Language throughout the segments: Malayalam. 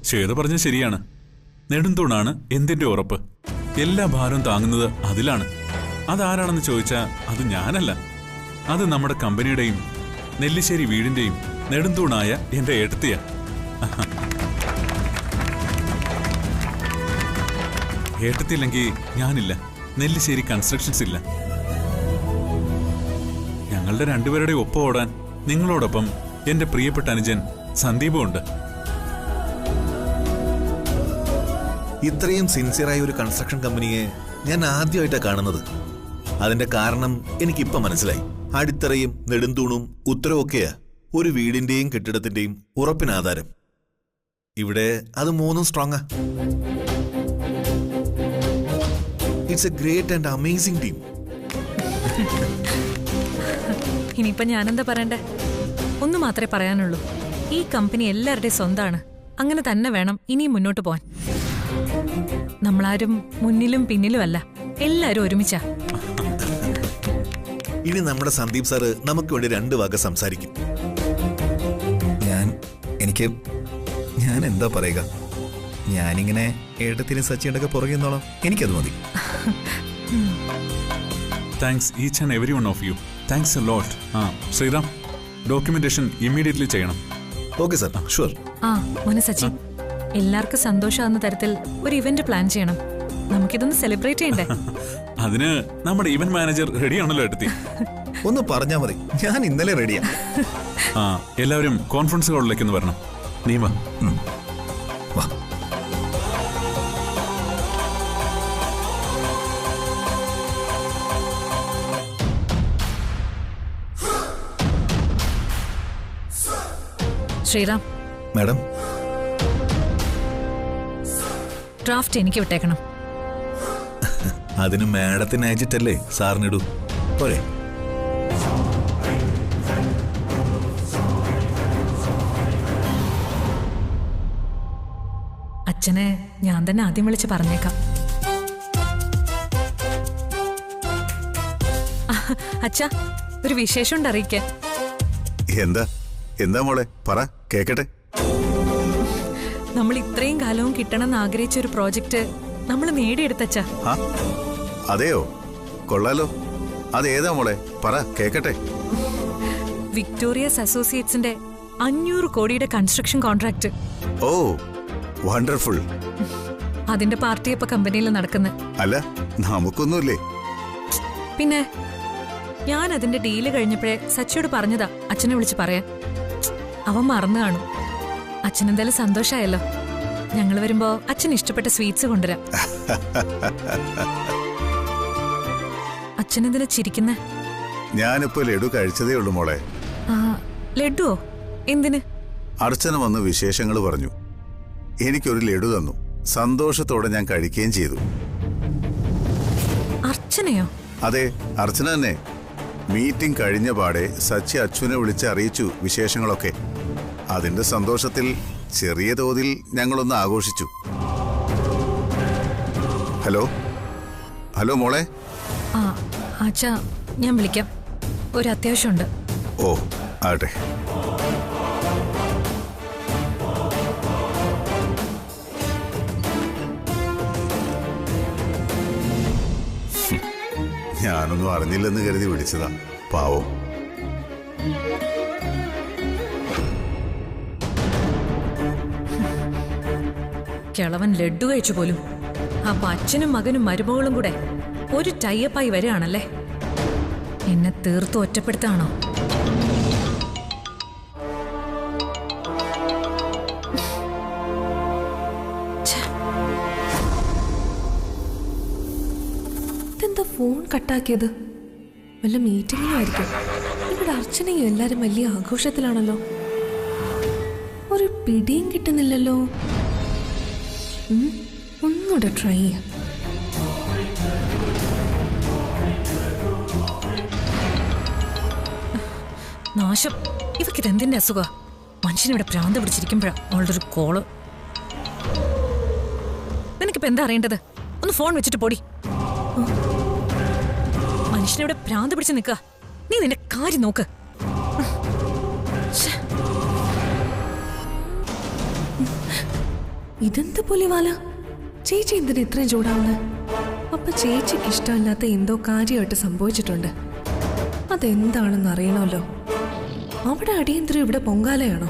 ശ്വേത പറഞ്ഞ ശരിയാണ്. നെടുന്തൂണാണ് എന്തിന്റെ ഉറപ്പ്. എല്ലാ ഭാരവും താങ്ങുന്നത് അതിലാണ്. അതാരാണെന്ന് ചോദിച്ചാൽ അത് ഞാനല്ല. അത് നമ്മുടെ കമ്പനിയുടെയും നെല്ലിശ്ശേരി വീടിന്റെയും നെടുന്തൂണായ എന്റെ ഏട്ടത്തിയാ. ഏട്ടത്തില്ലെങ്കിൽ ഞാനില്ല, നെല്ലിശ്ശേരി കൺസ്ട്രക്ഷൻസ് ഇല്ല. ഞങ്ങളുടെ രണ്ടുപേരുടെ ഒപ്പം ഓടാൻ നിങ്ങളോടൊപ്പം എന്റെ പ്രിയപ്പെട്ട അനുജൻ സന്ദീപും ഉണ്ട്. ഇത്രയും സിൻസിയറായ ഒരു കൺസ്ട്രക്ഷൻ കമ്പനിയെ ഞാൻ ആദ്യമായിട്ടാണ് കാണുന്നത്. അതിന്റെ കാരണം എനിക്കിപ്പം മനസ്സിലായി. അടിത്തറയും നെടുന്തൂണും ഉത്തരവൊക്കെയാ ഒരു വീടിന്റെയും കെട്ടിടത്തിന്റെയും ഉറപ്പിനാധാരം. ഇവിടെ അത് മൂന്നും സ്ട്രോങ്ങാ. It's a great and amazing team. ഇനിയിപ്പൊ ഞാനെന്താ പറയണ്ടേ? ഒന്നു മാത്രമേ പറയാനുള്ളൂ. ഈ കമ്പനി എല്ലാവരുടെയും സ്വന്തമാണ്. അങ്ങനെ തന്നെ വേണം ഇനിയും മുന്നോട്ട് പോവാൻ. നമ്മളാരും മുന്നിലും പിന്നിലും അല്ല, എല്ലാരും ഒരുമിച്ചാ. ഇനി നമ്മുടെ സന്ദീപ് സാറ് നമുക്ക് വേണ്ടി 2 വാക്ക് സംസാരിക്കും. ഞാൻ എന്താ പറയുക? ഞാനിങ്ങനെ ഏട്ടത്തിന് സച്ചിയുടെയൊക്കെ പുറകെ നിന്നോളാം. എനിക്കത് മതി. Thanks each and every one of you. Thanks a lot. Sriram, documentation immediately ചെയ്യണം. Okay sir, sure. മോനെ സച്ചി, എല്ലാവർക്കും സന്തോഷമാകുന്ന തരത്തിൽ ഒരു ഇവന്റ് പ്ലാൻ ചെയ്യണം. നമുക്കിതൊന്ന് സെലിബ്രേറ്റ് ചെയ്യണ്ടേ? അതിന് നമ്മുടെ ഇവന്റ് മാനേജർ റെഡിയാണല്ലോ എടുത്തി. ഒന്ന് പറഞ്ഞാ മതി, ഞാൻ ഇന്നലെ റെഡിയാ. എല്ലാവരും കോൺഫറൻസ് ഹാളിലേക്ക് ഒന്ന് വരണം. നീ വാ. ശ്രീറാം മാഡം, ഡ്രാഫ്റ്റ് എനിക്ക് വിട്ടേക്കണം. അതിന് മാഡത്തിന് അയച്ചിട്ടല്ലേ സാറിനിടൂ പോരെ? അച്ഛനെ ഞാൻ തന്നെ ആദ്യം വിളിച്ച് പറഞ്ഞേക്കാം. അച്ഛാ, ഒരു വിശേഷം ഉണ്ട് അറിയിക്കാൻ. എന്താ മോളെ, പറ കേക്കട്ടെ. നമ്മൾ ഇത്രയും കാലവും കിട്ടണമെന്ന് ആഗ്രഹിച്ച ഒരു പ്രോജക്റ്റ് നമ്മൾ നേടിയെടുത്തച്ഛാ. അതെയോ? കൊള്ളാലോ. അതേതാ മോളെ, പറ കേക്കട്ടെ. വിക്ടോറിയസ് അസോസിയേറ്റ്സിന്റെ 500 കോടിയുടെ കൺസ്ട്രക്ഷൻ കോൺട്രാക്ട്. ഓ, വണ്ടർഫുൾ. അതിന്റെ പാർട്ടി ഇപ്പൊ കമ്പനിയിൽ നടക്കുന്നത്. അല്ല, നമുക്കൊന്നുമില്ലേ? പിന്നെ ഞാൻ അതിന്റെ ഡീല് കഴിഞ്ഞപ്പോഴേ സച്ചിയോട് പറഞ്ഞതാ അച്ഛനെ വിളിച്ച് പറയാൻ. അവൻ മറന്നു കാണും. അച്ഛനെന്തായാലും സന്തോഷായല്ലോ. ഞങ്ങൾ വരുമ്പോ അച്ഛന് ഇഷ്ടപ്പെട്ട സ്വീറ്റ്സ് കൊണ്ടുവരാം. അച്ഛനെന്തിനാ ചിരിക്കുന്നേ? ഞാനിപ്പോ ലഡു കഴിച്ചതേ ഉള്ളൂ മോളെ. ലഡുവോ? എന്തിന്? അർച്ചന വന്ന് വിശേഷങ്ങൾ പറഞ്ഞു. എനിക്കൊരു ലഡു തന്നു. സന്തോഷത്തോടെ ഞാൻ കഴിക്കുകയും ചെയ്തു. അർച്ചനയോ? അതെ, അർച്ചന തന്നെ. മീറ്റിംഗ് കഴിഞ്ഞ പാടെ സച്ചി അച്ഛനെ വിളിച്ച് അറിയിച്ചു വിശേഷങ്ങളൊക്കെ. അതിന്റെ സന്തോഷത്തിൽ ചെറിയ തോതിൽ ഞങ്ങളൊന്ന് ആഘോഷിച്ചു. ഹലോ മോളെ. അച്ഛാ, ഞാൻ വിളിക്കാം. ഒരു അത്യാവശ്യമുണ്ട്. ഓ, ആട്ടെ. ഞാനൊന്നും അറിഞ്ഞില്ലെന്ന് കരുതി വിളിച്ചതാ. പാവം. കിളവൻ ലഡ്ഡു കഴിച്ചു പോലും. അപ്പൊ അച്ഛനും മകനും മരുമകളും കൂടെ ഒരു ടൈപ്പായി വരികയാണല്ലേ. എന്നെ തീർത്തും ഒറ്റപ്പെടുത്താണോ? ഇതെന്താ ഫോൺ കട്ടാക്കിയത്? വല്ല മീറ്റിംഗിലായിരിക്കും. ഇവിടെ അർച്ചനയും എല്ലാരും വലിയ ആഘോഷത്തിലാണല്ലോ. ഒരു പിടിയും കിട്ടുന്നില്ലല്ലോ. ഒന്നുകൂടെ ട്രൈ ചെയ്യാം. നാശം, ഇവക്കിതെന്തിന്റെ അസുഖ? മനുഷ്യനിവിടെ ഭ്രാന്ത് പിടിച്ചിരിക്കുമ്പോഴാ അവളുടെ ഒരു കോള്. നിനക്കിപ്പോ എന്താ അറിയേണ്ടത്? ഒന്ന് ഫോൺ വെച്ചിട്ട് പോടി. മനുഷ്യനിവിടെ ഭ്രാന്ത് പിടിച്ച് നിൽക്കുക. നീ നിന്റെ കാര്യം നോക്ക്. ഇതെന്ത് പുലിവാല? ചേച്ചി എന്തിനാ ഇത്രയും ചൂടാവുന്നത്? അപ്പൊ ചേച്ചിക്ക് ഇഷ്ടമില്ലാത്ത എന്തോ കാര്യമായിട്ട് സംഭവിച്ചിട്ടുണ്ട്. അതെന്താണെന്ന് അറിയണമല്ലോ. അവിടെ അടിയന്തരം, ഇവിടെ പൊങ്കാലയാണോ?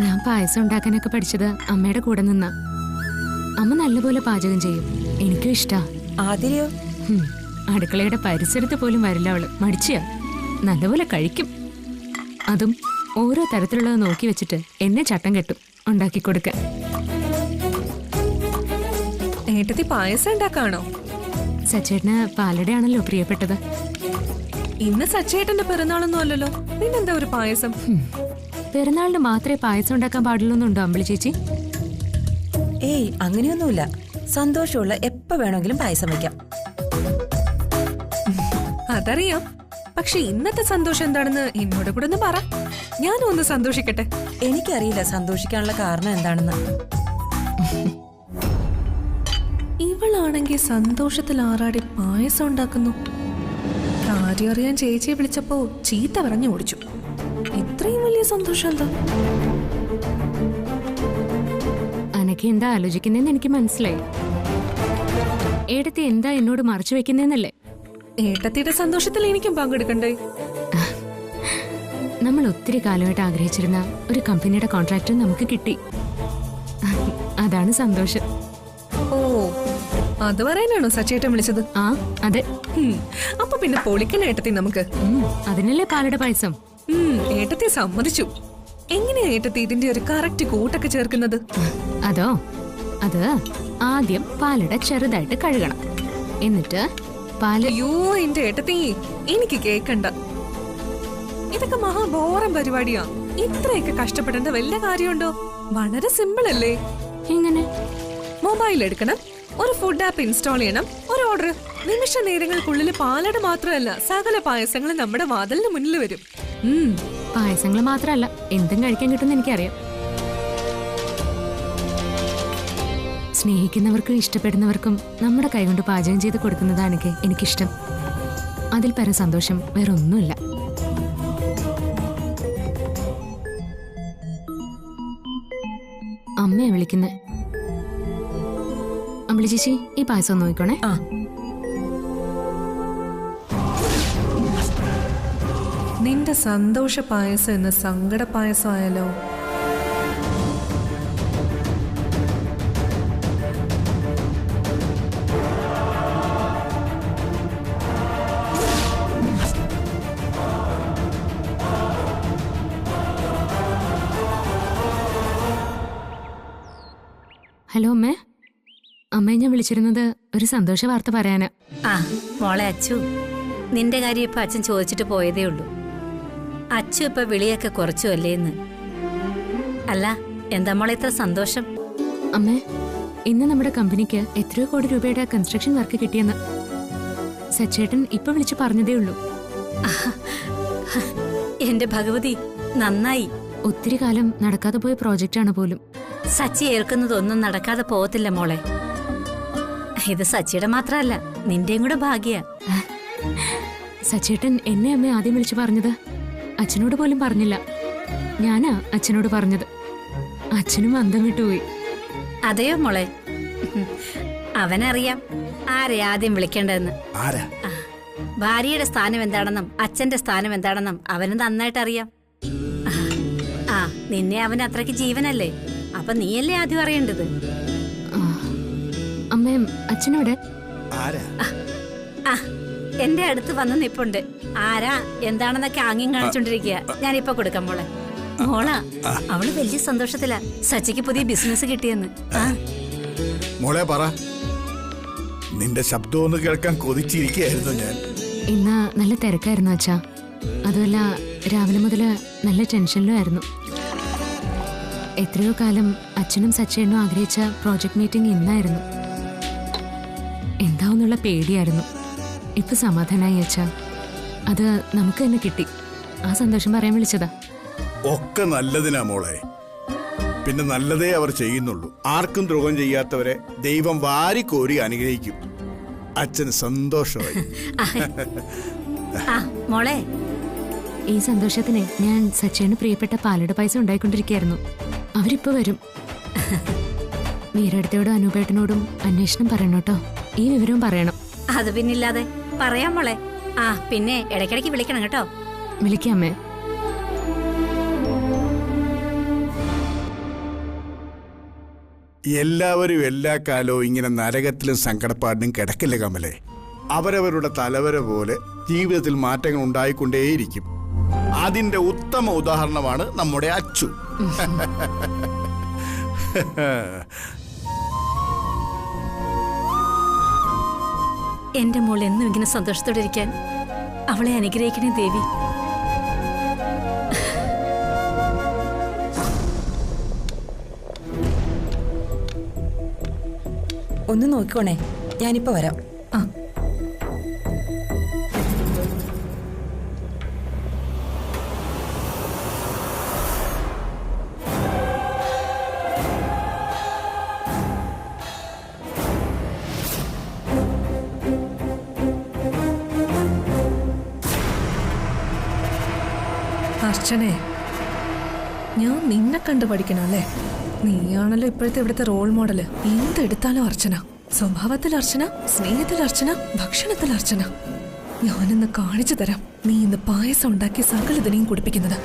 ഞാൻ പായസം ഉണ്ടാക്കാനൊക്കെ പഠിച്ചത് അമ്മയുടെ കൂടെ നിന്നാ. അമ്മ നല്ലപോലെ പാചകം ചെയ്യും, എനിക്കും ഇഷ്ടാ. ആതിരയോ? അടുക്കളയുടെ പരിസരത്ത് പോലും വരില്ല അവള്, മടിച്ചിയാ. നല്ലപോലെ കഴിക്കും. അതും ഓരോ തരത്തിലുള്ളത് നോക്കി വെച്ചിട്ട് എന്നെ ചട്ടം കെട്ടും ഉണ്ടാക്കി കൊടുക്കാൻ. ഏട്ടത്തി പായസം ഉണ്ടാക്കാണോ? സച്ചേട്ടന് പാലട ആണല്ലോ പ്രിയപ്പെട്ടത്. ഇന്ന് സച്ചേട്ടന്റെ പിറന്നാളൊന്നും അല്ലല്ലോ, പിന്നെന്താ ഒരു പായസം? പെരുന്നാളിന് മാത്രമേ പായസം ഉണ്ടാക്കാൻ പാടുള്ളൂന്നുണ്ടോ അമ്പിളി ചേച്ചി? ഏയ്, അങ്ങനെയൊന്നുമില്ല. സന്തോഷമുള്ള എപ്പോ വേണമെങ്കിലും പായസം വെക്കാം. അതറിയാം. പക്ഷെ ഇന്നത്തെ സന്തോഷം എന്താണെന്ന് എന്നോട് കൂടെ ഒന്ന് പറ, ഞാനും ഒന്ന് സന്തോഷിക്കട്ടെ. എനിക്കറിയില്ല സന്തോഷിക്കാനുള്ള കാരണം എന്താണെന്ന്. ഇവളാണെങ്കിൽ സന്തോഷത്തിൽ ആറാടി പായസം ഉണ്ടാക്കുന്നു. കാര്യം അറിയാൻ ചേച്ചിയെ വിളിച്ചപ്പോ ചീത്ത പറഞ്ഞു ഓടിച്ചു. ഇത്രയും വലിയ സന്തോഷം എന്താ? അനക്ക് എന്താ ആലോചിക്കുന്നതെന്ന് എനിക്ക് മനസ്സിലായി. ഏടത്തി എന്താ എന്നോട് മറച്ചു വെക്കുന്നേന്നല്ലേ? ഏട്ടത്തിയുടെ സന്തോഷത്തിൽ എനിക്കും പങ്കെടുക്കണ്ടേ? നമ്മൾ ഒത്തിരി കാലമായിട്ട് ആഗ്രഹിച്ചിരുന്ന ഒരു കമ്പനിയുടെ കോൺട്രാക്ട് നമുക്ക് കിട്ടി. അതാണ് സന്തോഷം. ഓ, അത് പറയാനാണോ സച്ചേട്ടൻ വിളിച്ചത്? ആ അതെ. അപ്പൊ പിന്നെ പൊളിക്കണ ഏട്ടത്തി നമുക്ക്. അതിനല്ലേ പാലട പായസം. ഏട്ടത്തി സമ്മതിച്ചു. എങ്ങനെയാ ഏട്ടത്തി ഇതിന്റെ ഒരു കറക്റ്റ് കൂട്ടൊക്കെ ചേർക്കുന്നത്? അതോ, അത് ആദ്യം പാലട ചെറുതായിട്ട് കഴുകണം. എന്നിട്ട് അയ്യോ എന്റെ ഏട്ടത്തി, എനിക്ക് കേക്കണ്ട. ഇതൊക്കെ മഹാബോറം പരിപാടിയാ. ഇത്രയൊക്കെ കഷ്ടപ്പെടേണ്ട വല്ല കാര്യമുണ്ടോ? വളരെ സിമ്പിൾ അല്ലേ? എങ്ങനെ? മൊബൈൽ എടുക്കണം, ഒരു ഫുഡ് ആപ്പ് ഇൻസ്റ്റാൾ ചെയ്യണം, ഒരു ഓർഡർ. നിമിഷ നേരങ്ങൾക്കുള്ളിൽ പാലട മാത്രമല്ല സകല പായസങ്ങളും നമ്മുടെ വാതിലിന് മുന്നിൽ വരും. പായസങ്ങൾ മാത്രമല്ല, എന്തും കഴിക്കാൻ കിട്ടുമെന്ന് എനിക്കറിയാം. സ്നേഹിക്കുന്നവർക്കും ഇഷ്ടപ്പെടുന്നവർക്കും നമ്മുടെ കൈകൊണ്ട് പാചകം ചെയ്ത് കൊടുക്കുന്നതാണ് എനിക്കിഷ്ടം. അതിൽ പരം സന്തോഷം വേറൊന്നുമില്ല. അമ്മയെ വിളിക്കുന്നേ. അമ്പിളി ചേച്ചി, ഈ പായസം നോക്കിക്കോണേ. നിന്റെ സന്തോഷ പായസം എന്ന സങ്കട പായസം ആയാലോ? ഹലോ അമ്മേ. അമ്മയെ ഞാൻ വിളിച്ചിരുന്നത് ഒരു സന്തോഷ വാർത്ത പറയാനാ. ആ മോളെ അച്ചു, നിന്റെ കാര്യം ഇപ്പൊ അച്ഛൻ ചോദിച്ചിട്ട് പോയതേ ഉള്ളൂ. അച്ചു ഇപ്പൊ വിളിയൊക്കെ കുറച്ചു അല്ലേന്ന്. അല്ല, എന്താ മോളെ ഇത്ര സന്തോഷം? അമ്മേ, ഇന്ന് നമ്മുടെ കമ്പനിക്ക് എത്രയോ കോടി രൂപയുടെ കൺസ്ട്രക്ഷൻ വർക്ക് കിട്ടിയെന്ന് സച്ചേട്ടൻ ഇപ്പൊ വിളിച്ചു പറഞ്ഞതേ ഉള്ളൂ. എന്റെ ഭഗവതി, നന്നായി. ഒത്തിരി കാലം നടക്കാതെ പോയ പ്രോജക്റ്റാണ് പോലും. സച്ചി ഏൽക്കുന്നതൊന്നും നടക്കാതെ പോകത്തില്ല മോളെ. ഇത് സച്ചിയുടെ മാത്രമല്ല, നിന്റെയും കൂടെ ഭാഗ്യ. സച്ചേട്ടൻ എന്നെ അമ്മ ആദ്യം വിളിച്ചു പറഞ്ഞത് അച്ഛനോട് പോലും പറഞ്ഞില്ല. ഞാനാ അച്ഛനോട് പറഞ്ഞത്. അച്ഛനും അന്തം വിട്ടുപോയി. അതെയോ മോളെ? അവനറിയാം ആരെ ആദ്യം വിളിക്കേണ്ടതെന്ന്. ഭാര്യയുടെ സ്ഥാനം എന്താണെന്നും അച്ഛന്റെ സ്ഥാനം എന്താണെന്നും അവന് നന്നായിട്ട് അറിയാം. ആ, നിന്നെ അവന് അത്രയ്ക്ക് ജീവനല്ലേ, അപ്പൊ നീയല്ലേ ആദ്യം അറിയേണ്ടത്. അമ്മയും അച്ഛനോട് എന്റെ അടുത്ത് വന്ന് നിപ്പുണ്ട്. ആരാ എന്താണെന്നൊക്കെ ആംഗ്യം കാണിച്ചോണ്ടിരിക്കുക. ഞാനിപ്പൊ കൊടുക്കാം മോളെ. മോളാ, അവള് വലിയ സന്തോഷത്തിലാ സച്ചിക്ക് പുതിയ ബിസിനസ് കിട്ടിയെന്ന്. മോളെ പറ, നിന്റെ ശബ്ദം ഒന്ന് കേൾക്കാൻ കൊതിച്ചിരിക്കുകയായിരുന്നു ഞാൻ. ഇന്ന് നല്ല തിരക്കായിരുന്നു അച്ഛാ. അതുമല്ല, രാവിലെ മുതല് നല്ല ടെൻഷനിലും ആയിരുന്നു. എത്രയോ കാലം അച്ഛനും സച്ചേട്ടനും ആഗ്രഹിച്ച പ്രോജക്ട് മീറ്റിംഗ് ഇന്നായിരുന്നു. എന്താവുന്നുള്ള പേടിയായിരുന്നു. ഇപ്പൊ സമാധാനായി അച്ഛാ. അത് നമുക്ക് തന്നെ കിട്ടി. ആ സന്തോഷം പറയാൻ വിളിച്ചതാ. ഒക്കെ നല്ലതിനാ മോളെ. പിന്നെ നല്ലതേ അവർ ചെയ്യുന്നുള്ളൂ. ആർക്കും ദ്രോഹം ചെയ്യാത്തവരെ ദൈവം വാരിക്കോരി അനുഗ്രഹിക്കും. അച്ഛന് സന്തോഷമായി. ആ മോളെ, ഈ സന്തോഷത്തിന് ഞാൻ സച്ചിന് പ്രിയപ്പെട്ട പാലട പായസം ഉണ്ടായിക്കൊണ്ടിരിക്കുകയായിരുന്നു. അവരിപ്പോ വരും. മീരടുത്തോടും അനൂപേട്ടനോടും അന്വേഷണം പറയണം കേട്ടോ. ഈ വിവരവും പറയണം. അത് പിന്നില്ലാതെ പറയാം മോളെ. ആ പിന്നെ ഇടയ്ക്കിടയ്ക്ക് വിളിക്കണം കേട്ടോ. വിളിക്കാമേ. എല്ലാവരും എല്ലാ കാലവും ഇങ്ങനെ നരകത്തിലും സങ്കടപ്പാടിനും കിടക്കില്ല കമലേ. അവരവരുടെ തലവര പോലെ ജീവിതത്തിൽ മാറ്റങ്ങൾ ഉണ്ടായിക്കൊണ്ടേയിരിക്കും. അതിന്റെ ഉത്തമ ഉദാഹരണമാണ് നമ്മുടെ അച്ചു. എന്റെ മോൾ എന്നും ഇങ്ങനെ സന്തോഷത്തോടെ ഇരിക്കാൻ അവളെ അനുഗ്രഹിക്കണേ ദേവി. ഒന്ന് നോക്കിക്കോണേ, ഞാനിപ്പോ വരാം. ആ അർച്ചനെ, ഞാൻ നിന്നെ കണ്ടു പഠിക്കണം അല്ലേ? നീയാണല്ലോ ഇപ്പോഴത്തെ ഇവിടുത്തെ റോൾ മോഡല്. എന്തെടുത്താലും അർച്ചന. സ്വഭാവത്തിൽ അർച്ചന, സ്നേഹത്തിൽ അർച്ചന, ഭക്ഷണത്തിൽ അർച്ചന. ഞാനിന്ന് കാണിച്ചു തരാം നീ ഇന്ന് പായസം ഉണ്ടാക്കി സകലതിനെയും കുടിപ്പിക്കുന്നത്.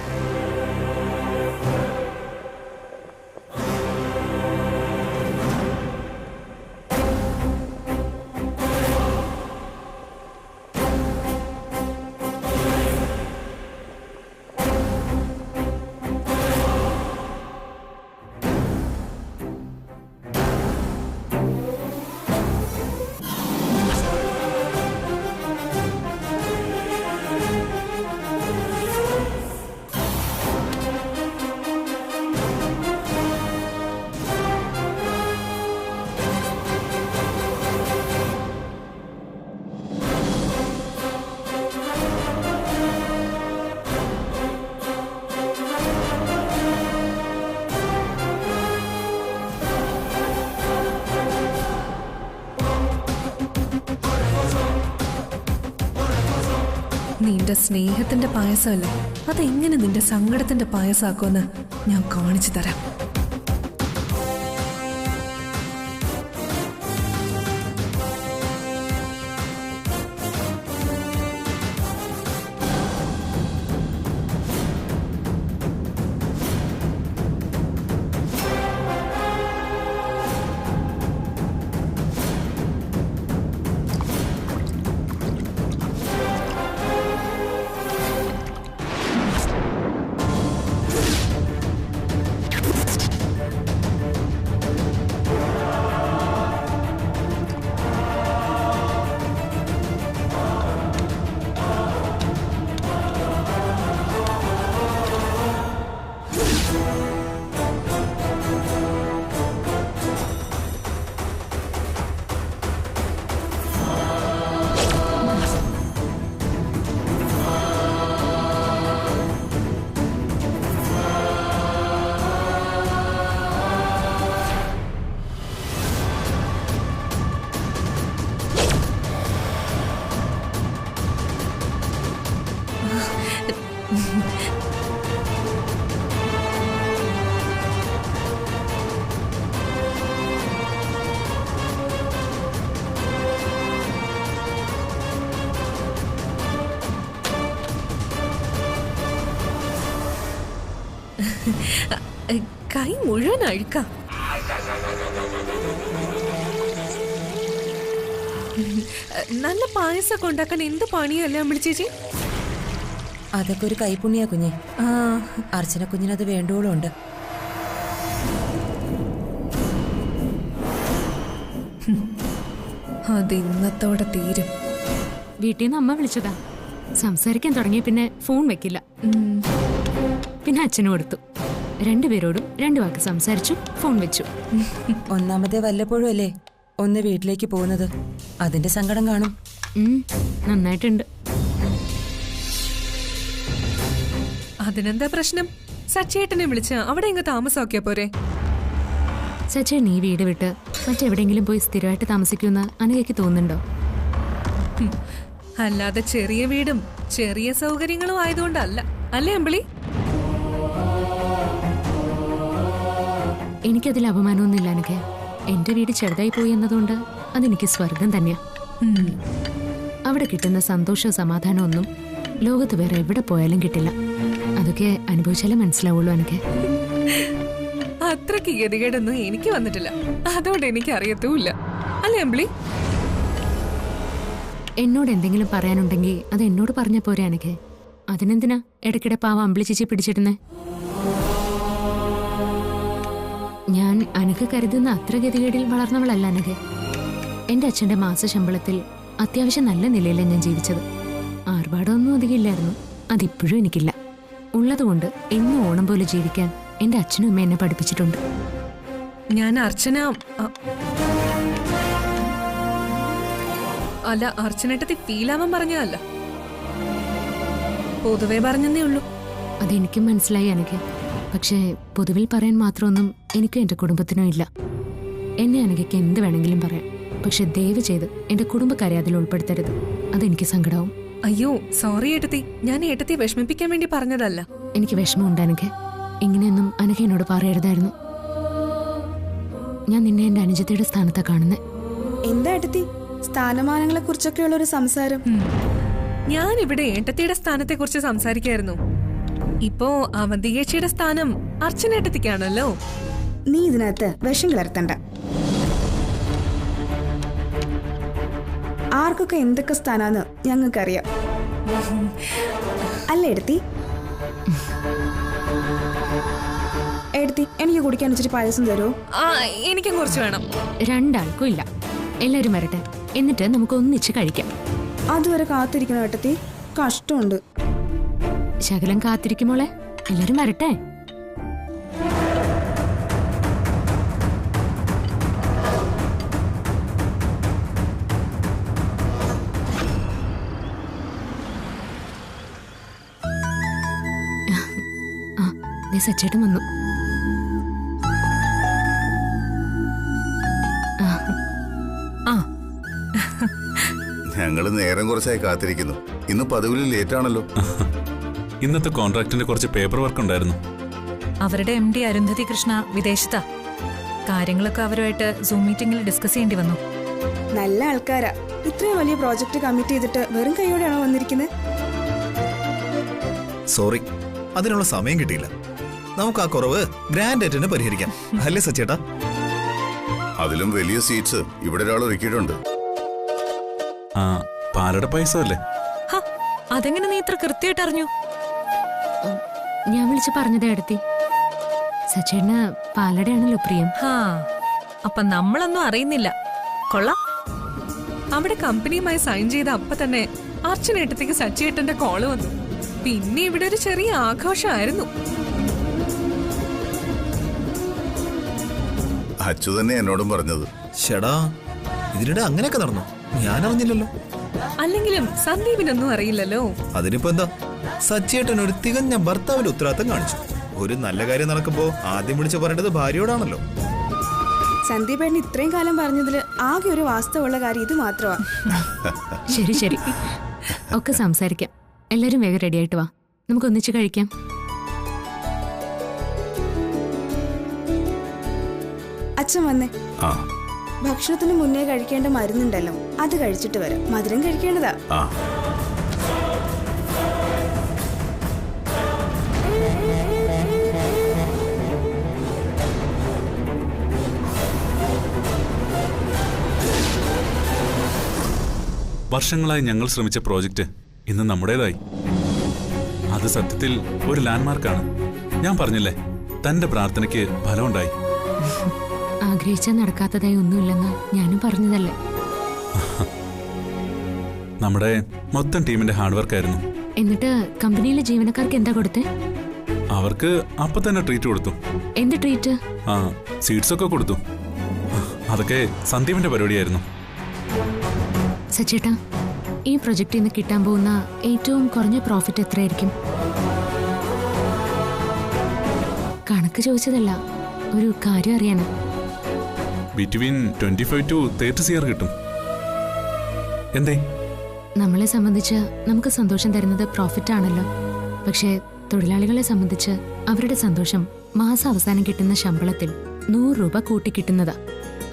നിന്റെ സ്നേഹത്തിന്റെ പായസമല്ല, അതെങ്ങനെ നിന്റെ സങ്കടത്തിന്റെ പായസാക്കുമെന്ന് ഞാൻ കാണിച്ചു തരാം. കൈ മുഴുവൻ അഴുക്കാം. നല്ല പായസമൊക്കെ ഉണ്ടാക്കാൻ എന്ത് പണിയല്ലേ അമ്മ ചേച്ചി? അതൊക്കെ ഒരു കൈപ്പുണ്യാ കുഞ്ഞെ. അർച്ചന കുഞ്ഞിനത് വേണ്ടോളം ഉണ്ട്. അത് ഇന്നത്തോടെ തീരും. വീട്ടിൽ നിന്ന് അമ്മ വിളിച്ചതാ. സംസാരിക്കാൻ തുടങ്ങിയ പിന്നെ ഫോൺ വെക്കില്ല. പിന്നെ അച്ഛനും കൊടുത്തു. രണ്ടുപേരോടും 2 വാക്ക് സംസാരിച്ചു, ഫോൺ വെച്ചു. ഒന്നാമത്തെ വല്ലപ്പോഴും അല്ലേ ഒന്ന് വീട്ടിലേക്ക് പോകുന്നത്. അതിന്റെ സങ്കടം കാണും. നന്നായിട്ടുണ്ട്. അതിനെന്താ പ്രശ്നം? സച്ചേട്ടനെ വിളിച്ച് അവിടെ ഇങ്ങ് താമസമാക്കിയാ പോരെ? സച്ചേട്ടൻ ഈ വീട് വിട്ട് മറ്റെവിടെയെങ്കിലും പോയി സ്ഥിരമായിട്ട് താമസിക്കുമെന്ന് അനഘയ്ക്ക് തോന്നുന്നുണ്ടോ? അല്ലാതെ ചെറിയ വീടും ചെറിയ സൗകര്യങ്ങളും ആയതുകൊണ്ടല്ല, അല്ലേ അമ്പിളി? എനിക്കതിൽ അപമാനമൊന്നുമില്ല. എനിക്ക് എന്റെ വീട് ചെറുതായി പോയി എന്നതുകൊണ്ട് അതെനിക്ക് സ്വർഗം തന്നെയാ. അവിടെ കിട്ടുന്ന സന്തോഷവും സമാധാനവും ഒന്നും ലോകത്ത് വേറെ എവിടെ പോയാലും കിട്ടില്ല. അതൊക്കെ അനുഭവിച്ചാലേ മനസ്സിലാവുള്ളൂ. എനിക്ക് അത്രയ്ക്ക് ഗതികേടൊന്നും എനിക്ക് വന്നിട്ടില്ല, അതുകൊണ്ട് എനിക്ക് അറിയത്തുമില്ല, അല്ലേ അമ്പിളി? എന്നോട് എന്തെങ്കിലും പറയാനുണ്ടെങ്കിൽ അത് എന്നോട് പറഞ്ഞ പോരെ. എനിക്ക് അതിനെന്തിനാ ഇടയ്ക്കിടെ പാവ അമ്പിളി ചേച്ചി പിടിച്ചിടുന്നേ? ഞാൻ അനക്ക് കരുതുന്ന അത്ര ഗതികേടിൽ വളർന്നവളല്ല അനക്ക്. എന്റെ അച്ഛന്റെ മാസ ശമ്പളത്തിൽ അത്യാവശ്യം നല്ല നിലയിലാണ് ഞാൻ ജീവിച്ചത്. ആർഭാടമൊന്നും അധികമില്ലായിരുന്നു, അതിപ്പോഴും എനിക്കില്ല. ഉള്ളതുകൊണ്ട് എന്നും ഓണം പോലെ ജീവിക്കാൻ എന്റെ അച്ഛനും അമ്മ എന്നെ പഠിപ്പിച്ചിട്ടുണ്ട്. ഞാൻ അർച്ചനേട്ടത്തി ഫീലാവാൻ പറഞ്ഞതല്ല, പൊതുവെ പറഞ്ഞതേ ഉള്ളൂ. അതെനിക്കും മനസ്സിലായി എനിക്ക്. പക്ഷേ പൊതുവിൽ പറയാൻ മാത്രമൊന്നും എനിക്കും എന്റെ കുടുംബത്തിനും ഇല്ല. എന്നെ എനിക്ക് എന്ത് വേണമെങ്കിലും പറയാം, പക്ഷെ ദയവ് ചെയ്ത് എന്റെ കുടുംബക്കാരെ അതിൽ ഉൾപ്പെടുത്തരുത്. അതെനിക്ക് സങ്കടവും. അയ്യോ സോറി ഏട്ടത്തി, ഞാൻ ഏട്ടത്തി വിഷമിപ്പിക്കാൻ വേണ്ടി പറഞ്ഞതല്ല. എനിക്ക് വിഷമമുണ്ട് എനിക്ക്. ഇങ്ങനെയൊന്നും അനഘ എന്നോട് പറയരുതായിരുന്നു. ഞാൻ നിന്നെ എന്റെ അനുജത്തിയുടെ സ്ഥാനത്താ കാണുന്നേ. എന്താ ഏട്ടത്തി സ്ഥാനമാനങ്ങളെ കുറിച്ചൊക്കെയുള്ള ഒരു സംസാരം? ഞാൻ ഇവിടെ ഏട്ടത്തിയുടെ സ്ഥാനത്തെ കുറിച്ച് സംസാരിക്കായിരുന്നു. ഇപ്പോ അവന്തികേച്ചിയുടെ സ്ഥാനം അർച്ചനേട്ടത്തിക്കാണല്ലോ. നീ ഇതിനകത്ത് വിഷം കലർത്തണ്ട. ആർക്കൊക്കെ എന്തൊക്കെ സ്ഥാനാന്ന് ഞങ്ങൾക്കറിയാം, അല്ലേ എടുത്തി? എടുത്തി എനിക്ക് കുടിക്കാൻ വെച്ചിട്ട് പായസം തരുമോ? എനിക്കും കുറച്ച് വേണം. രണ്ടാൾക്കും ഇല്ല, എല്ലാരും വരട്ടെ, എന്നിട്ട് നമുക്ക് ഒന്നിച്ച് കഴിക്കാം. അതുവരെ കാത്തിരിക്കണം ഏട്ടത്തി, കഷ്ടമുണ്ട്. ശകലം കാത്തിരിക്കുമോളെ, എല്ലാരും വരട്ടെ. സച്ചേട്ടൻ വന്നു. ഞങ്ങള് നേരം കുറച്ചായി കാത്തിരിക്കുന്നു. ഇന്ന് പതിവിൽ ലേറ്റ് ആണല്ലോ. ഇന്നത്തെ കോൺട്രാക്ടിന്റെ കുറച്ച് പേപ്പർ വർക്ക് ഉണ്ടായിരുന്നു. അവരുടെ MD അരുന്ധതി കൃഷ്ണ വിദേശത്താ. കാര്യങ്ങളൊക്കെ അവരുമായിട്ട് സൂം മീറ്റിംഗിൽ ഡിസ്കസ് ചെയ്യേണ്ടി വന്നു. നല്ല ആൾക്കാരാ. ഇത്രയും വലിയ പ്രോജക്റ്റ് കമ്മിറ്റ് ചെയ്തിട്ട് വെറും കൈയോടെയാണോ വന്നിരിക്കുന്നത്? സോറി, അതിനുള്ള സമയം കിട്ടിയില്ല. നമുക്ക് ആ കുറവ് ഗ്രാൻഡ് ആയിട്ട് പരിഹരിക്കാം, അല്ലേ സച്ചേട്ടാ? അതിലും വലിയ സീറ്റ്സ് ഇവിടെ ഒരാൾ ഒരുക്കിയിട്ടുണ്ട്. പാലട പായസം അല്ലേ? അതെങ്ങനെ നീ ഇത്ര കൃത്യമായിട്ട് അറിഞ്ഞു? ഞാൻ വിളിച്ച് പറഞ്ഞതേ അടുത്തി. സച്ചേട്ടന് പാലടയാണല്ലോ പ്രിയം. അപ്പൊ നമ്മളൊന്നും അറിയുന്നില്ല. കൊള്ളാം. അവിടെ കമ്പനിയുമായി സൈൻ ചെയ്ത അപ്പൊ തന്നെ അർച്ചനേട്ടത്തേക്ക് സച്ചിയേട്ടന്റെ കോള് വന്നു. പിന്നെ ഇവിടെ ഒരു ചെറിയ ആഘോഷമായിരുന്നു. അച്ചു തന്നെ എന്നോടും പറഞ്ഞത്. ഷടാ, ഇതിനിടെ അങ്ങനെയൊക്കെ നടന്നു? ഞാൻ അറിഞ്ഞില്ലല്ലോ. അല്ലെങ്കിലും സന്ദീപിനൊന്നും അറിയില്ലല്ലോ. അതിനിപ്പോ എന്താ, സച്ചിയേട്ടൻ ഒരു തികഞ്ഞ ഭർത്താവിന്റെ ഉത്തരവാദിത്തം കാണിച്ചു. ഒരു നല്ല കാര്യം നടക്കുമ്പോ ആദ്യം വിളിച്ച് പറയേണ്ടത് ഭാര്യയോടാണല്ലോ. സന്ദീപേട്ടൻ ഇത്രയും കാലം പറഞ്ഞതില് ആകെ ഒരു വാസ്തവമുള്ള കാര്യം ഇത് മാത്രമാ. ശരി ശരി, ഒക്കെ സംസാരിക്കാം. എല്ലാരും വേഗം റെഡി ആയിട്ട് വാ, നമുക്ക് ഒന്നിച്ച് കഴിക്കാം. അച്ഛൻ വന്നേ. ഭക്ഷണത്തിന് മുന്നേ കഴിക്കേണ്ട മരുന്നുണ്ടല്ലോ, അത് കഴിച്ചിട്ട് വരാം. മധുരം കഴിക്കേണ്ടതാ. വർഷങ്ങളായി ഞങ്ങൾ ശ്രമിച്ച പ്രോജക്റ്റ് ഇന്ന് നമ്മുടേതായി. അത് സത്യത്തിൽ ഒരു ലാൻഡ്മാർക്കാണ്. ഞാൻ പറഞ്ഞില്ലേ, തന്റെ പ്രാർത്ഥനയ്ക്ക് ഫലമുണ്ടായി. ആഗ്രഹിച്ചാൽ നടക്കാത്തതായി ഒന്നുമില്ലെന്ന് ഞാനും പറഞ്ഞതല്ലേ. നമ്മുടെ മൊത്തം ടീമിന്റെ ഹാർഡ് വർക്ക് ആയിരുന്നു. എന്നിട്ട് കമ്പനിയിലെ ജീവനക്കാർക്ക് എന്താ കൊടുത്തേ? അവർക്ക് അപ്പൊ തന്നെ ട്രീറ്റ് കൊടുത്തു. എന്ത് ട്രീറ്റ്? സീറ്റ്സ് ഒക്കെ കൊടുത്തു. അതൊക്കെ സന്ദീപിന്റെ പരിപാടിയായിരുന്നു. സച്ചേട്ടാ, ഈ പ്രൊജക്റ്റിൽ നിന്ന് കിട്ടാൻ പോകുന്ന ഏറ്റവും കുറഞ്ഞ പ്രോഫിറ്റ് എത്രയായിരിക്കും? കണക്ക് ചോദിച്ചതല്ല, ഒരു കാര്യം അറിയാനാ. ബിറ്റ്വീൻ 25 to 30 CR കിട്ടും. എന്തേ, നമ്മളെ സംബന്ധിച്ച് നമുക്ക് സന്തോഷം തരുന്നത് പ്രോഫിറ്റ് ആണല്ലോ. പക്ഷേ തൊഴിലാളികളെ സംബന്ധിച്ച് അവരുടെ സന്തോഷം മാസം അവസാനം കിട്ടുന്ന ശമ്പളത്തിൽ 100 രൂപ കൂട്ടിക്കിട്ടുന്നതാ.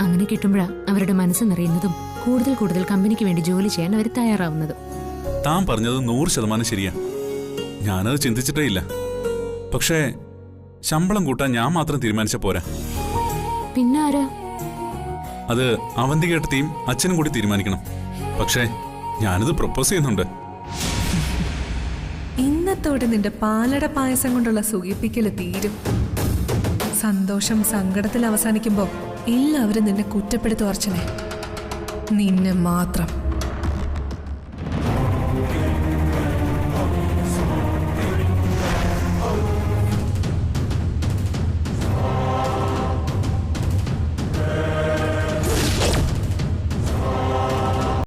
അങ്ങനെ കിട്ടുമ്പോഴാ അവരുടെ മനസ്സ് നിറയുന്നതും കൂടുതൽ കൂടുതൽ കമ്പനിക്ക് വേണ്ടി ജോലി ചെയ്യാൻ അവർ തയ്യാറാവുന്നതും. താൻ പറഞ്ഞത് 100% ശരിയാ. ഞാനത് ചിന്തിച്ചിട്ടേ ഇല്ല. പക്ഷേ ശമ്പളം കൂട്ടാൻ ഞാൻ മാത്രം തീരുമാനിച്ച പോരാ. പിന്നെ ആരാ? അത് അവന്തികേട്ടത്തെയും അച്ഛനും കൂടി തീരുമാനിക്കണം. പക്ഷേ ഞാനിത് പ്രപ്പോസ് ചെയ്യുന്നുണ്ട്. ഇന്നത്തോടെ നിന്റെ പാലട പായസം കൊണ്ടുള്ള സുഖിപ്പിക്കല് തീരും. സന്തോഷം സങ്കടത്തിൽ അവസാനിക്കുമ്പോ എല്ലാവരും നിന്നെ കുറ്റപ്പെടുത്തും അർച്ചനെ. നിന്നെ മാത്രം.